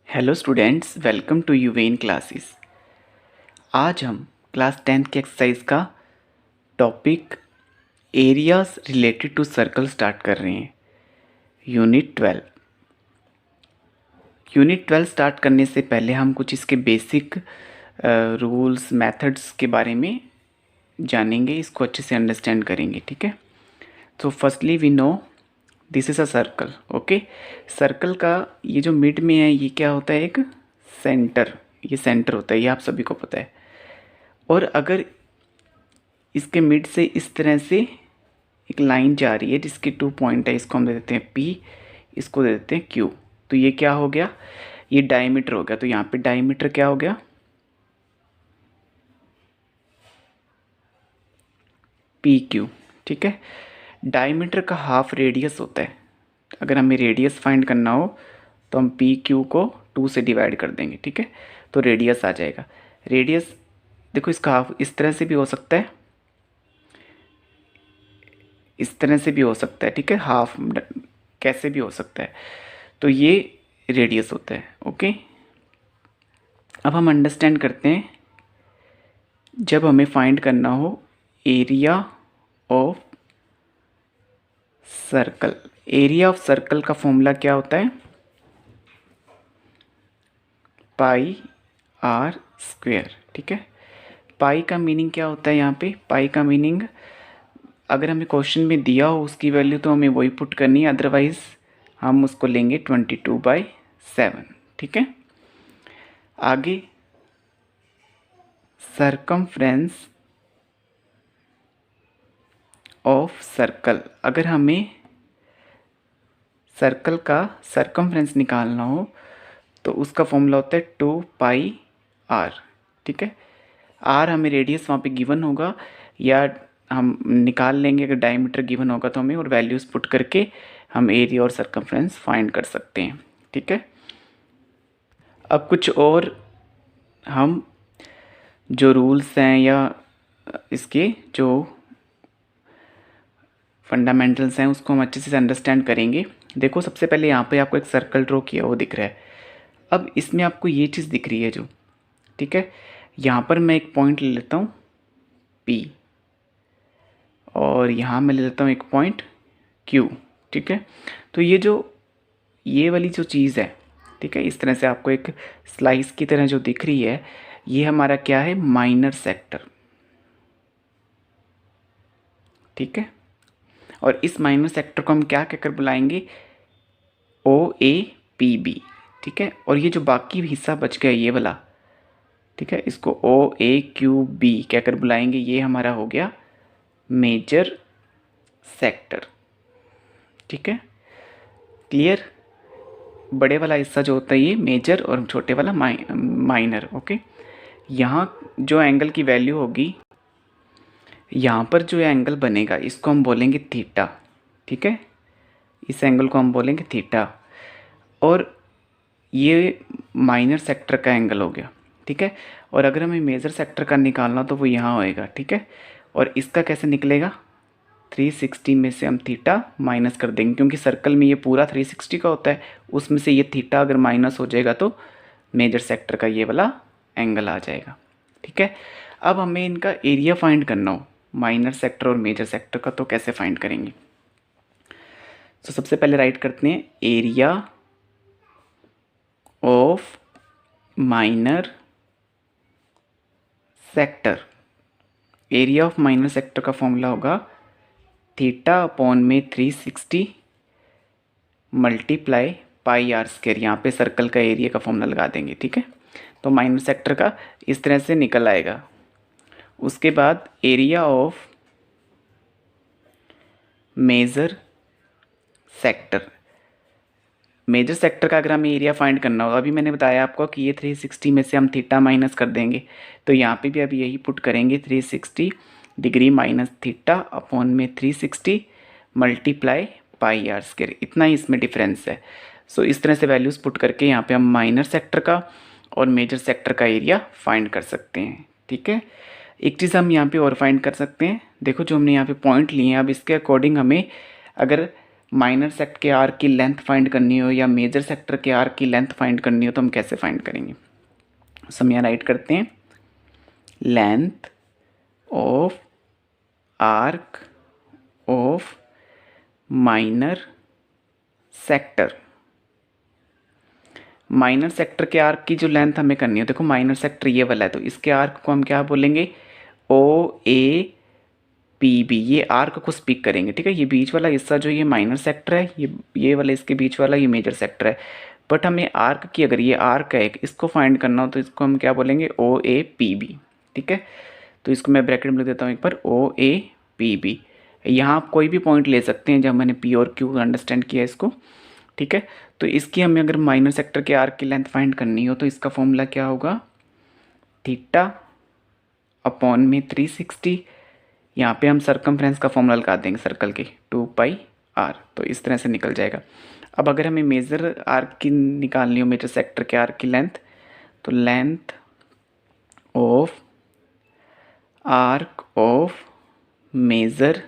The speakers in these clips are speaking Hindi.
हेलो स्टूडेंट्स, वेलकम टू यूवेन क्लासेस। आज हम क्लास 10th की एक्सरसाइज का topic areas related to circle start कर रहे हैं। यूनिट 12 स्टार्ट करने से पहले हम कुछ इसके बेसिक रूल्स मेथड्स के बारे में जानेंगे, इसको अच्छे से अंडरस्टैंड करेंगे। ठीक है, तो firstly we know this is a circle. Okay, circle का ये जो मिड में है ये क्या होता है? एक सेंटर, ये सेंटर होता है, ये आप सभी को पता है। और अगर इसके मिड से इस तरह से एक लाइन जा रही है जिसके 2 पॉइंट है, इसको हम दे देते हैं P, इसको दे देते हैं Q। तो ये क्या हो गया? ये डायमीटर हो गया। तो यहाँ पे डायमीटर क्या हो गया? PQ। ठीक है, डायमीटर का हाफ रेडियस होता है। अगर हमें रेडियस फाइंड करना हो तो हम PQ को 2 से डिवाइड कर देंगे। ठीक है, तो रेडियस आ जाएगा। रेडियस देखो, इसका हाफ इस तरह से भी हो सकता है, इस तरह से भी हो सकता है। ठीक है, हाफ कैसे भी हो सकता है। तो ये रेडियस होता है। ओके, अब हम अंडरस्टैंड करते हैं, जब हमें फाइंड करना हो area of circle, area of circle का फॉर्मूला क्या होता है? पाई आर स्क्वेयर। ठीक है, पाई का मीनिंग क्या होता है? यहाँ पे पाई का मीनिंग अगर हमें क्वेश्चन में दिया हो उसकी वैल्यू तो हमें वही पुट करनी है, अदरवाइज हम उसको लेंगे 22/7। ठीक है, आगे सरकमफ्रेंस ऑफ सर्कल, अगर हमें सर्कल का सरकमफ्रेंस निकालना हो तो उसका फॉर्मूला होता है 2πr। ठीक है, आर हमें रेडियस वहाँ पे गिवन होगा, या हम निकाल लेंगे अगर डायमीटर गिवन होगा तो हमें, और वैल्यूज़ पुट करके हम एरिया और सरकमफ्रेंस फाइंड कर सकते हैं। ठीक है, अब कुछ और हम जो रूल्स हैं या इसके जो फंडामेंटल्स हैं उसको हम अच्छे से अंडरस्टैंड करेंगे। देखो, सबसे पहले यहाँ पे आपको एक सर्कल ड्रॉ किया वो दिख रहा है। अब इसमें आपको ये चीज़ दिख रही है जो, ठीक है, यहाँ पर मैं एक पॉइंट ले लेता हूँ P, और यहाँ मैं ले लेता हूँ एक पॉइंट Q। ठीक है, तो ये वाली जो चीज़ है, ठीक है, इस तरह से आपको एक स्लाइस की तरह जो दिख रही है, ये हमारा क्या है? Minor sector. ठीक है, और इस माइनर सेक्टर को हम क्या कहकर बुलाएंगे? OAPB। ठीक है, और ये जो बाकी हिस्सा बच गया ये वाला, ठीक है, इसको OAQB कहकर बुलाएंगे। ये हमारा हो गया मेजर सेक्टर। ठीक है, क्लियर? बड़े वाला हिस्सा जो होता है ये मेजर, और छोटे वाला माइनर। ओके, यहाँ जो एंगल की वैल्यू होगी, यहाँ पर जो एंगल बनेगा इसको हम बोलेंगे थीटा। ठीक है, इस एंगल को हम बोलेंगे थीटा, और ये माइनर सेक्टर का एंगल हो गया। ठीक है, और अगर हमें मेजर सेक्टर का निकालना तो वो यहाँ होएगा। ठीक है, और इसका कैसे निकलेगा? 360 में से हम थीटा माइनस कर देंगे, क्योंकि सर्कल में ये पूरा 360 का होता है, उसमें से ये थीटा अगर माइनस हो जाएगा तो मेजर सेक्टर का ये वाला एंगल आ जाएगा। ठीक है, अब हमें इनका एरिया फाइंड करना हो माइनर सेक्टर और मेजर सेक्टर का, तो कैसे फाइंड करेंगे? तो सबसे पहले राइट करते हैं area of minor sector. Area of minor sector का फॉर्मूला होगा थीटा अपॉन में 360 मल्टीप्लाई पाई आर स्क्वायर। यहाँ पे सर्कल का एरिया का फॉर्मूला लगा देंगे। ठीक है, तो माइनर सेक्टर का इस तरह से निकल आएगा। उसके बाद area of major sector, major sector का अगर हमें एरिया फाइंड करना हो, अभी मैंने बताया आपको कि ये 360 में से हम थीटा माइनस कर देंगे, तो यहाँ पे भी अभी यही पुट करेंगे 360 डिग्री माइनस थीटा अपॉन में 360 मल्टीप्लाई पाई आर स्क्वायर। इतना ही इसमें डिफरेंस है। सो इस तरह से वैल्यूज़ पुट करके यहाँ पे हम माइनर सेक्टर का और मेजर सेक्टर का एरिया फाइंड कर सकते हैं। ठीक है, एक चीज़ हम यहाँ पे और फाइंड कर सकते हैं। देखो, जो हमने यहाँ पे पॉइंट लिए हैं, अब इसके अकॉर्डिंग हमें अगर माइनर सेक्टर के आर्क की लेंथ फाइंड करनी हो या मेजर सेक्टर के आर्क की लेंथ फाइंड करनी हो तो हम कैसे फाइंड करेंगे। सो हम यहाँ राइट करते हैं length of arc of minor sector. Minor sector के आर्क की जो लेंथ हमें करनी है, देखो माइनर सेक्टर ये वाला है तो इसके आर्क को हम क्या बोलेंगे, ओ ए पी बी। ये आर्क को स्पीक करेंगे, ठीक है। ये बीच वाला हिस्सा जो ये माइनर सेक्टर है, ये वाला इसके बीच वाला ये मेजर सेक्टर है। बट हमें आर्क की, अगर ये आर्क है इसको फाइंड करना हो तो इसको हम क्या बोलेंगे, ओ ए पी बी, ठीक है। तो इसको मैं ब्रैकेट में लिख देता हूँ एक बार, ओ ए पी बी। यहाँ आप कोई भी पॉइंट ले सकते हैं जब मैंने पी और क्यू अंडरस्टैंड किया इसको, ठीक है। तो इसकी हमें अगर माइनर सेक्टर के आर्क की लेंथ फाइंड करनी हो तो इसका फॉर्मूला क्या होगा, थीटा अपॉन में 360। यहाँ पे हम सरकमफ्रेंस का फॉर्मूला लगा देंगे सर्कल के, 2 पाई आर, तो इस तरह से निकल जाएगा। अब अगर हमें मेजर आर्क की निकालनी हो, मेजर सेक्टर के आर्क की लेंथ, तो length of arc of major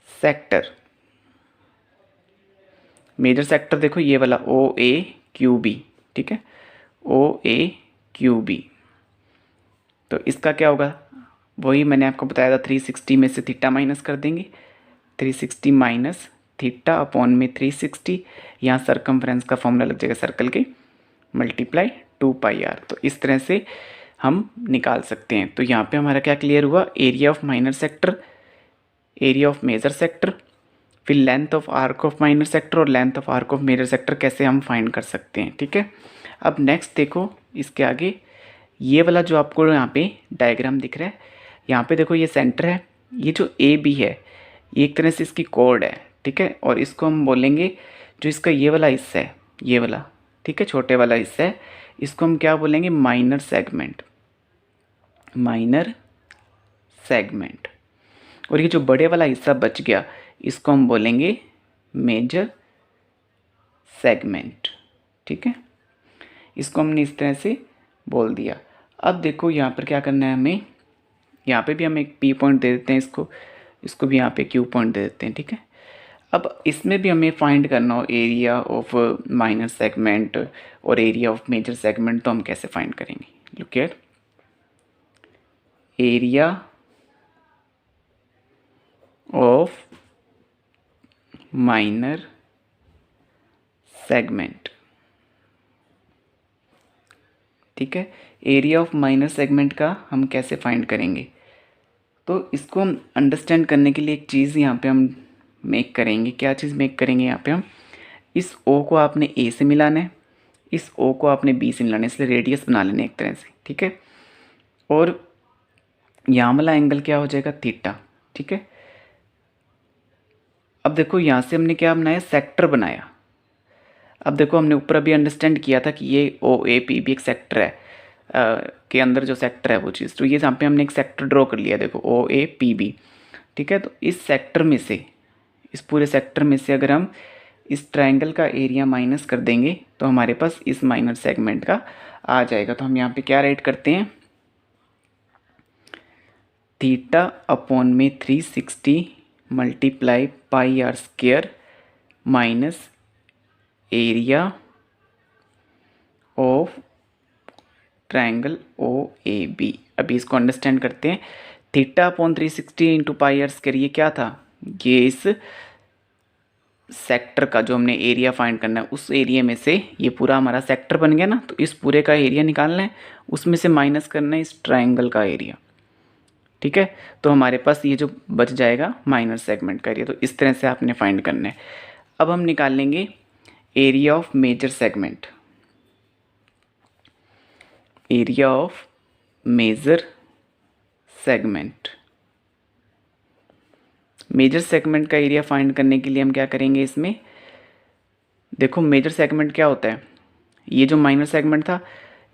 sector. Major sector देखो ये वाला ओ ए क्यू बी, ठीक है, ओ ए क्यू बी। तो इसका क्या होगा, वही मैंने आपको बताया था, 360 में से थीटा माइनस कर देंगे, 360 माइनस थीटा अपॉन में 360। यहाँ सरकमफ्रेंस का फॉर्मूला लग जाएगा सर्कल के, मल्टीप्लाई 2 पाई आर। तो इस तरह से हम निकाल सकते हैं। तो यहाँ पे हमारा क्या क्लियर हुआ, area of minor sector, area of major sector, फिर length of arc of minor sector और length of arc of major sector कैसे हम फाइंड कर सकते हैं, ठीक है। अब नेक्स्ट देखो इसके आगे, ये वाला जो आपको यहाँ पे डायग्राम दिख रहा है, यहाँ पे देखो ये सेंटर है, ये जो ए बी है ये एक तरह से इसकी कोड है, ठीक है। और इसको हम बोलेंगे, जो इसका ये वाला हिस्सा है, ये वाला, ठीक है, छोटे वाला हिस्सा है, इसको हम क्या बोलेंगे, माइनर सेगमेंट, माइनर सेगमेंट। और ये जो बड़े वाला हिस्सा बच गया इसको हम बोलेंगे मेजर सेगमेंट, ठीक है। इसको हमने इस तरह से बोल दिया। अब देखो यहाँ पर क्या करना है हमें, यहाँ पे भी हम एक पी पॉइंट दे देते हैं, इसको भी यहाँ पे क्यू पॉइंट दे देते हैं, ठीक है। अब इसमें भी हमें फाइंड करना हो एरिया ऑफ माइनर सेगमेंट और एरिया ऑफ मेजर सेगमेंट, तो हम कैसे फाइंड करेंगे, look at area of minor segment, ठीक है। एरिया ऑफ माइनर सेगमेंट का हम कैसे फाइंड करेंगे, तो इसको हम अंडरस्टैंड करने के लिए एक चीज़ यहाँ पे हम मेक करेंगे। क्या चीज़ मेक करेंगे, यहाँ पे हम इस ओ को आपने ए से मिलाना है, इस ओ को आपने बी से मिलाना है, इसलिए रेडियस बना लेना एक तरह से, ठीक है। और यहाँ वाला एंगल क्या हो जाएगा, थीटा, ठीक है। अब देखो यहाँ से हमने क्या बनाया, सेक्टर बनाया। अब देखो हमने ऊपर अभी अंडरस्टैंड किया था कि ये ओ ए पी बी एक सेक्टर है, के अंदर जो सेक्टर है वो चीज़, तो ये यहाँ पे हमने एक सेक्टर ड्रॉ कर लिया, देखो ओ ए पी बी, ठीक है। तो इस सेक्टर में से, इस पूरे सेक्टर में से अगर हम इस ट्रायंगल का एरिया माइनस कर देंगे तो हमारे पास इस माइनर सेगमेंट का आ जाएगा। तो हम यहाँ पे क्या राइट करते हैं, थीटा अपॉन में 360 multiply pi r square minus area of triangle O A B. अभी इसको अंडरस्टैंड करते हैं, theta upon 360 into pi r square, ये क्या था, ये इस सेक्टर का जो हमने एरिया फाइंड करना है, उस एरिया में से ये पूरा हमारा सेक्टर बन गया ना, तो इस पूरे का एरिया निकालना है, उसमें से माइनस करना है इस ट्रायंगल का एरिया, ठीक है। तो हमारे पास ये जो बच जाएगा माइनर सेगमेंट का एरिया। तो इस तरह से आपने फाइंड करना है। अब हम निकाल लेंगे area of major segment, area of major segment. Major segment का एरिया फाइंड करने के लिए हम क्या करेंगे, इसमें देखो मेजर सेगमेंट क्या होता है, ये जो माइनर सेगमेंट था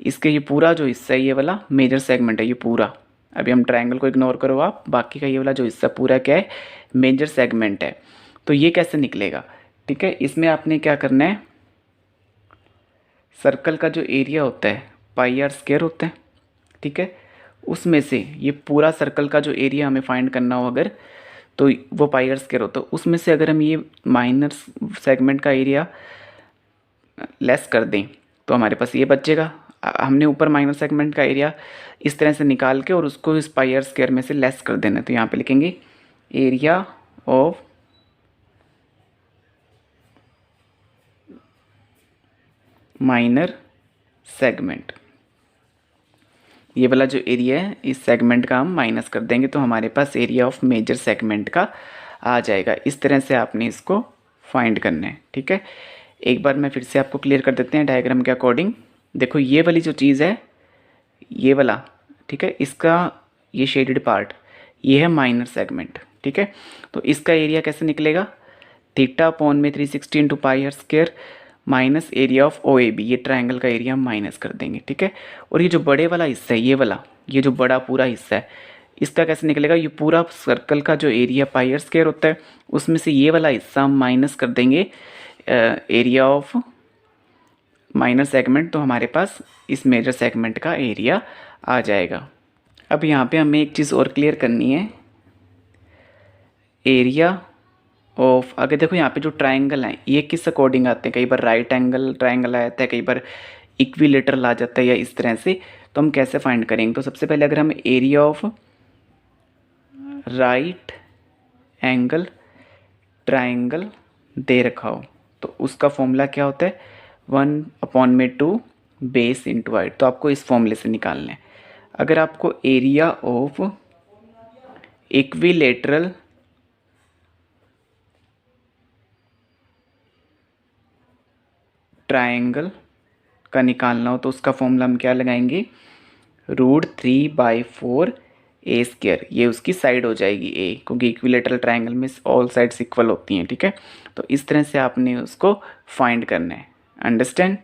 इसके ये पूरा जो हिस्सा है ये वाला मेजर सेगमेंट है, ये पूरा। अभी हम ट्रायंगल को इग्नोर करो आप, बाकी का ये वाला जो हिस्सा पूरा क्या है, मेजर सेगमेंट है। तो ये कैसे निकलेगा, ठीक है। इसमें आपने क्या करना है, सर्कल का जो एरिया होता है पाई आर स्क्वायर होता है, ठीक है, उसमें से ये पूरा सर्कल का जो एरिया हमें फाइंड करना हो अगर, तो वो पाई आर स्क्वायर होता है। उसमें से अगर हम ये माइनर सेगमेंट का एरिया लेस कर दें तो हमारे पास ये बचेगा। हमने ऊपर माइनर सेगमेंट का एरिया इस तरह से निकाल के और उसको इस पाई आर स्क्वायर में से लेस कर देना। तो यहाँ पे लिखेंगे एरिया ऑफ माइनर सेगमेंट। ये वाला जो एरिया है इस सेगमेंट का हम माइनस कर देंगे तो हमारे पास एरिया ऑफ मेजर सेगमेंट का आ जाएगा। इस तरह से आपने इसको फाइंड करना है, ठीक है। एक बार मैं फिर से आपको क्लियर कर देते हैं डायग्राम के अकॉर्डिंग। देखो ये वाली जो चीज़ है ये वाला, ठीक है, इसका ये शेडेड पार्ट ये है माइनर सेगमेंट, ठीक है। तो इसका एरिया कैसे निकलेगा, थीटा अपॉन में 360 into pi r square minus area of O A B, ये ट्रायंगल का एरिया हम माइनस कर देंगे, ठीक है। और ये जो बड़े वाला हिस्सा है ये वाला, ये जो बड़ा पूरा हिस्सा है इसका कैसे निकलेगा, ये पूरा सर्कल का जो एरिया पाई आर स्क्वायर होता है उसमें से ये वाला हिस्सा हम माइनस कर देंगे एरिया ऑफ माइनर सेगमेंट, तो हमारे पास इस मेजर सेगमेंट का एरिया आ जाएगा। अब यहाँ पे हमें एक चीज़ और क्लियर करनी है, एरिया ऑफ, अगर देखो यहाँ पे जो ट्रायंगल हैं ये किस अकॉर्डिंग आते हैं, कई बार राइट एंगल ट्रायंगल आ जाता है, कई बार इक्विलेटरल आ जाता है या इस तरह से। तो हम कैसे फाइंड करेंगे, तो सबसे पहले अगर हम area of right angle triangle दे रखा हो तो उसका फॉर्मूला क्या होता है, 1/2 बेस इंटू हाइट। तो आपको इस फॉर्मूले से निकालना है। अगर आपको एरिया ऑफ इक्विलेटरल ट्रायंगल का निकालना हो तो उसका फॉर्मूला हम क्या लगाएंगे, √3/4 ए स्क्वायर। ये उसकी साइड हो जाएगी ए, क्योंकि इक्विलेटरल ट्रायंगल में ऑल साइड्स इक्वल होती हैं, ठीक है। तो इस तरह से आपने उसको फाइंड करना है, अंडरस्टैंड।